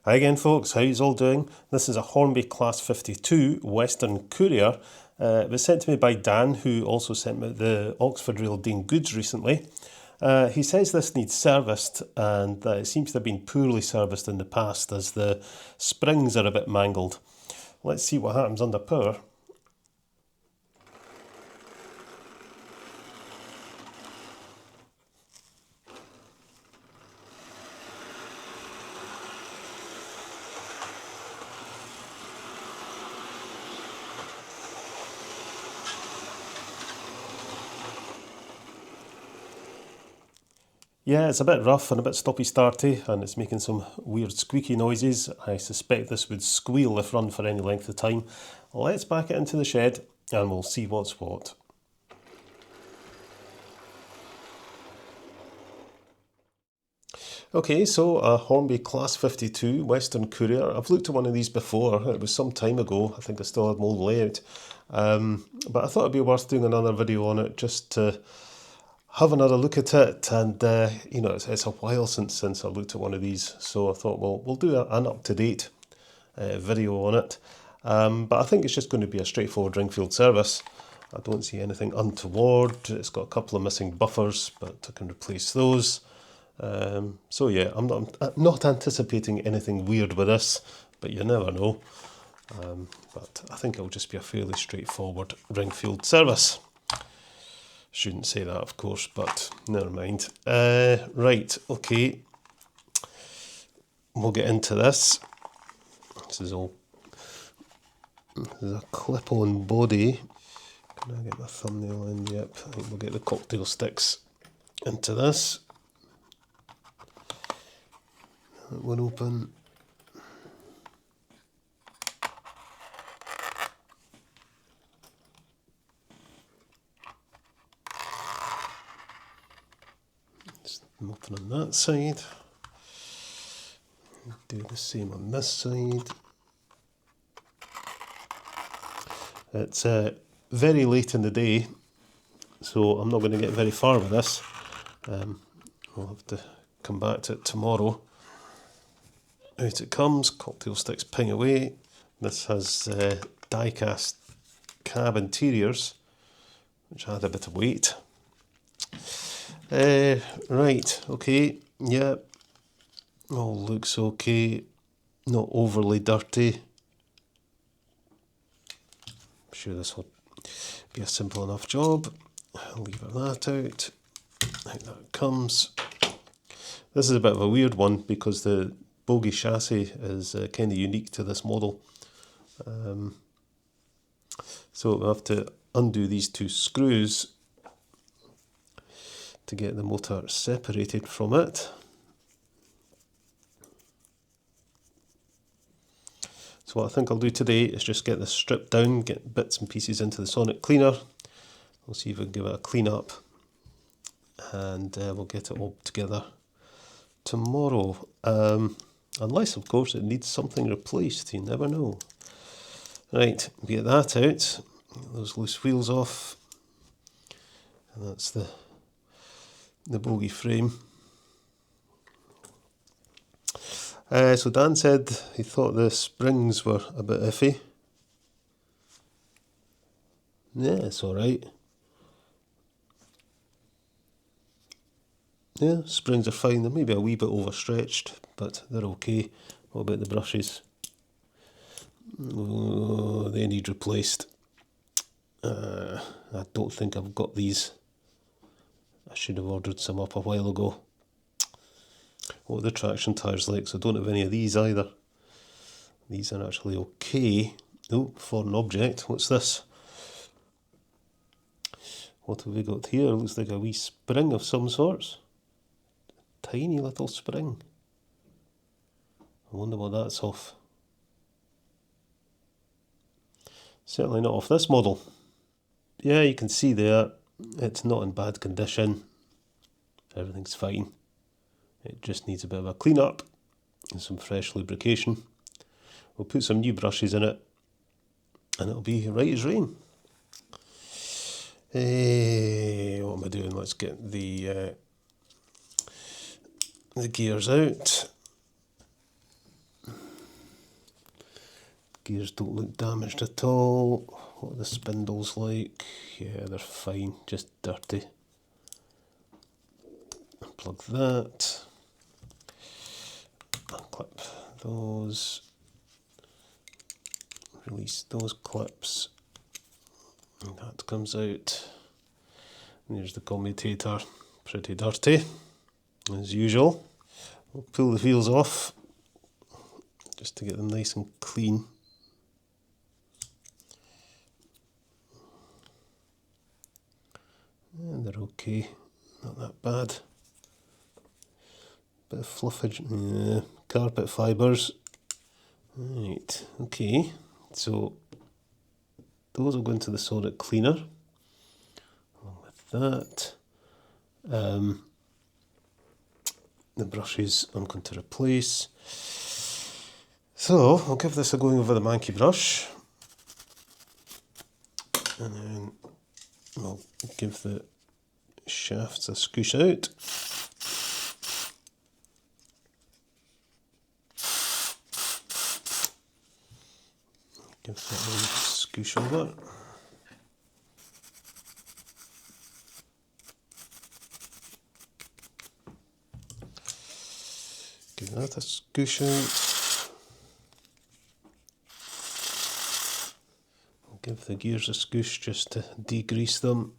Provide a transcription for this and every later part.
Hi again folks, how you all doing? This is a Hornby Class 52 Western Courier. It was sent to me by Dan, who also sent me the Oxford Rail Dean goods recently. He says this needs serviced, and that it seems to have been poorly serviced in the past as the springs are a bit mangled. Let's see what happens under power. Yeah, it's a bit rough and a bit stoppy-starty, and it's making some weird squeaky noises. I suspect this would squeal if run for any length of time. Let's back it into the shed and we'll see what's what. Okay, so a Hornby Class 52 Western Courier. I've looked at one of these before. It was some time ago. I think I still had my old layout. But I thought it'd be worth doing another video on it just to have another look at it. And, you know, it's a while since I looked at one of these. So I thought, well, we'll do an up-to-date video on it. But I think it's just going to be a straightforward ring-field service. I don't see anything untoward. It's got a couple of missing buffers, but I can replace those. So yeah, I'm not anticipating anything weird with this, but you never know. But I think it'll just be a fairly straightforward ring-field service. Shouldn't say that, of course, but never mind. Right, okay. We'll get into this. This is a clip-on body. Can I get my thumbnail in? Yep, I think we'll get the cocktail sticks into this. That one open. Nothing on that side. Do the same on this side. It's very late in the day, so I'm not going to get very far with this. I'll have to come back to it tomorrow. Out it comes, cocktail sticks ping away. This has die-cast cab interiors, which add a bit of weight. Right, okay, yeah, all looks okay, not overly dirty. I'm sure this will be a simple enough job. I'll leave that out. Out that comes. This is a bit of a weird one because the bogie chassis is kind of unique to this model. So we'll have to undo these two screws to get the motor separated from it. So what I think I'll do today is just get this stripped down, get bits and pieces into the sonic cleaner. We'll see if we can give it a clean up, and we'll get it all together tomorrow. Unless, of course, it needs something replaced, you never know. Right, get that out, get those loose wheels off, and that's the bogie frame. So Dan said he thought the springs were a bit iffy. Yeah, it's alright. Yeah, springs are fine. They're maybe a wee bit overstretched, but they're okay. What about the brushes? Oh, they need replaced. I don't think I've got these. I should have ordered some up a while ago. What are the traction tyres like? So I don't have any of these either. These are actually okay. Oh, foreign object. What's this? What have we got here? Looks like a wee spring of some sorts. Tiny little spring. I wonder what that's off. Certainly not off this model. Yeah, you can see there, it's not in bad condition. Everything's fine. It just needs a bit of a clean up and some fresh lubrication. We'll put some new brushes in it and it'll be right as rain. What am I doing? Let's get the gears out. Gears don't look damaged at all. What are the spindles like? Yeah, they're fine, just dirty. Unplug that. Unclip those. Release those clips. And that comes out. And here's the commutator. Pretty dirty, as usual. We'll pull the wheels off, just to get them nice and clean. And they're okay, not that bad. Bit of fluffage, yeah, carpet fibres. Right, okay, so those will go into the solid cleaner, along with that. The brushes I'm going to replace. So I'll give this a going over the manky brush, and then we'll give the shafts a squish out. Give that a squish over. Give that a squish out. I'll give the gears a squish just to degrease them.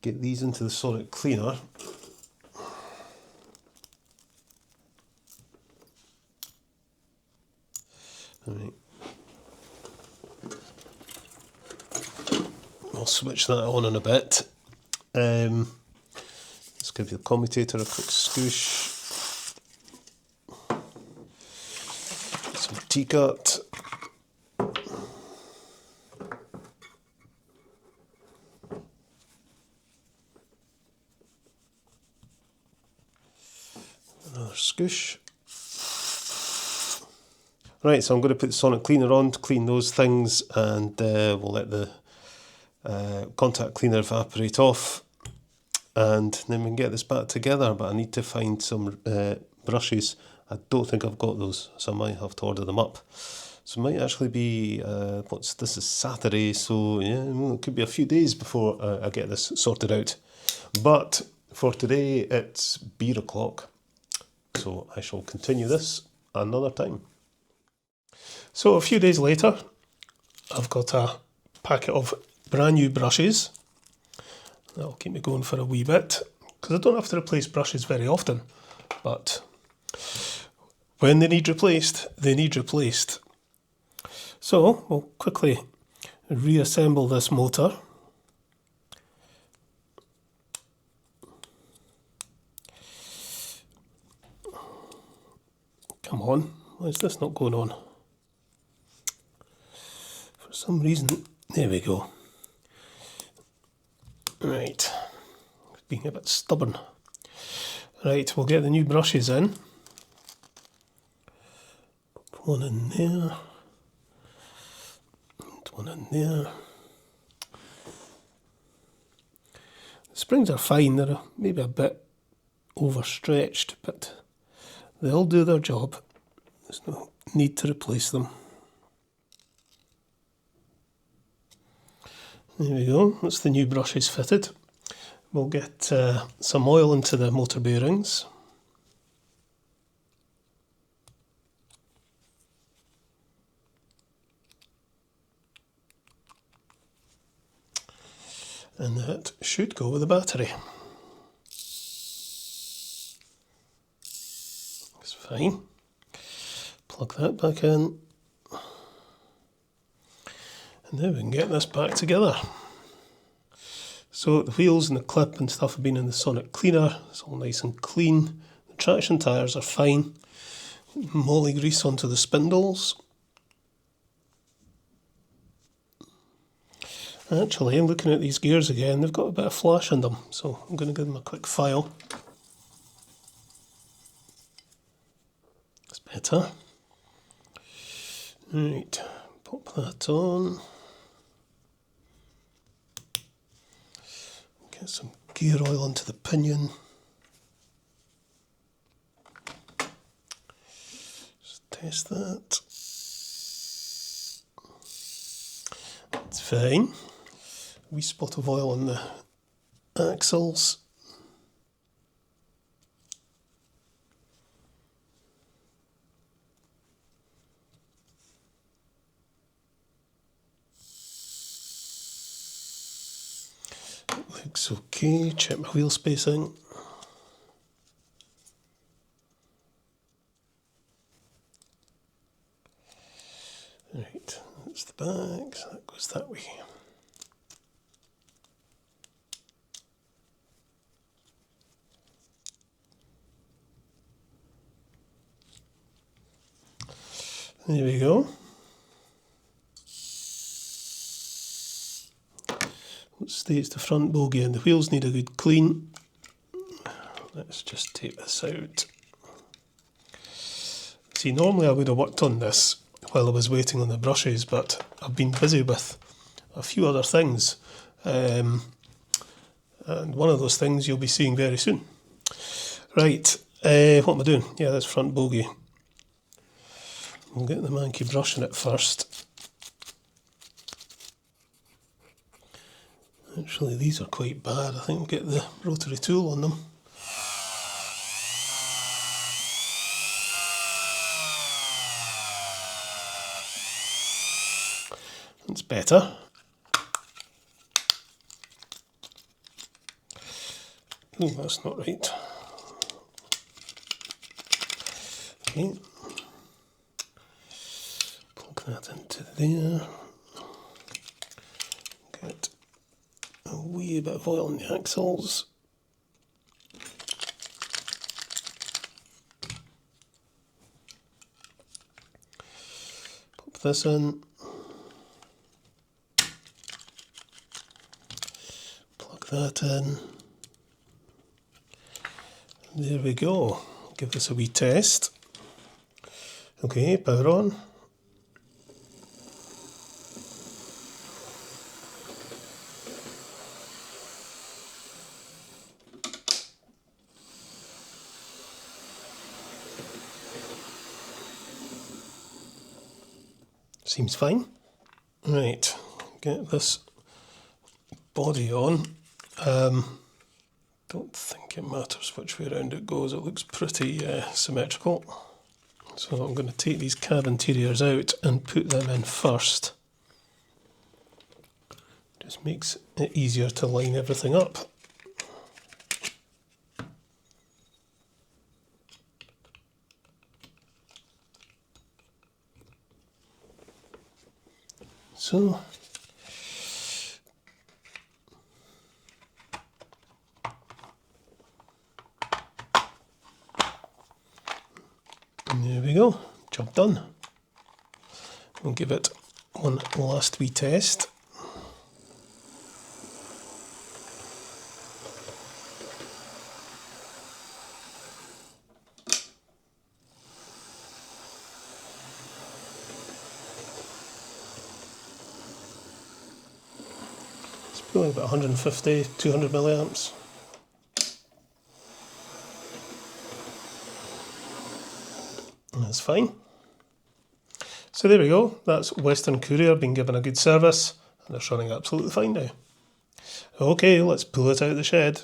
Get these into the solid cleaner. Right. I'll switch that on in a bit. Let's give the commutator a quick squish. Some T-cut. Another squish. Right, so I'm going to put the sonic cleaner on to clean those things, and we'll let the contact cleaner evaporate off, and then we can get this back together. But I need to find some brushes. I don't think I've got those, so I might have to order them up. So it might actually be, this is Saturday, so yeah, well, it could be a few days before I get this sorted out. But for today, it's beer o'clock, so I shall continue this another time. So a few days later, I've got a packet of brand new brushes. That'll keep me going for a wee bit, because I don't have to replace brushes very often, but when they need replaced, they need replaced. So we'll quickly reassemble this motor. Come on, why is this not going on? For some reason, there we go. Right, being a bit stubborn. Right, we'll get the new brushes in. Put one in there. And one in there. The springs are fine, they're maybe a bit overstretched, but they'll do their job. There's no need to replace them. There we go, that's the new brushes fitted. We'll get some oil into the motor bearings. And that should go with the battery. It's fine. Plug that back in. And now we can get this back together. So the wheels and the clip and stuff have been in the sonic cleaner. It's all nice and clean. The traction tyres are fine. Moly grease onto the spindles. Actually, looking at these gears again, they've got a bit of flash in them, so I'm going to give them a quick file. That's better. Right, pop that on. Get some gear oil into the pinion. Just test that. It's fine. A wee spot of oil on the axles. Looks okay. Check my wheel spacing. Right, that's the back, so that goes that way. There we go. Let's states the front bogie and the wheels need a good clean. Let's just take this out. See, normally I would have worked on this while I was waiting on the brushes, but I've been busy with a few other things. And one of those things you'll be seeing very soon. Right, what am I doing? Yeah, that's front bogie. We'll get the manky brush in it first. Actually, these are quite bad. I think we'll get the rotary tool on them. That's better. Oh, that's not right. Okay. Plug that into there. Get a wee bit of oil on the axles. Pop this in. Plug that in. There we go. Give this a wee test. Okay, power on. Seems fine. Right, get this body on. Don't think it matters which way around it goes. It looks pretty symmetrical. So I'm going to take these cab interiors out and put them in first. Just makes it easier to line everything up. So there we go, job done. We'll give it one last wee test. It's probably about 150, 200 milliamps. That's fine. So there we go, that's Western Courier being given a good service and it's running absolutely fine now. Okay, let's pull it out of the shed.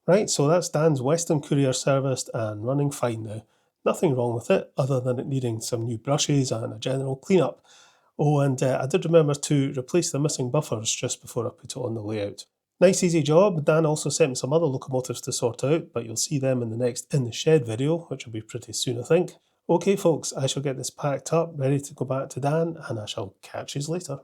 Right, so that's Dan's Western Courier serviced and running fine now. Nothing wrong with it, other than it needing some new brushes and a general clean-up. Oh, and I did remember to replace the missing buffers just before I put it on the layout. Nice easy job. Dan also sent me some other locomotives to sort out, but you'll see them in the next In the Shed video, which will be pretty soon I think. Okay folks, I shall get this packed up, ready to go back to Dan, and I shall catch you later.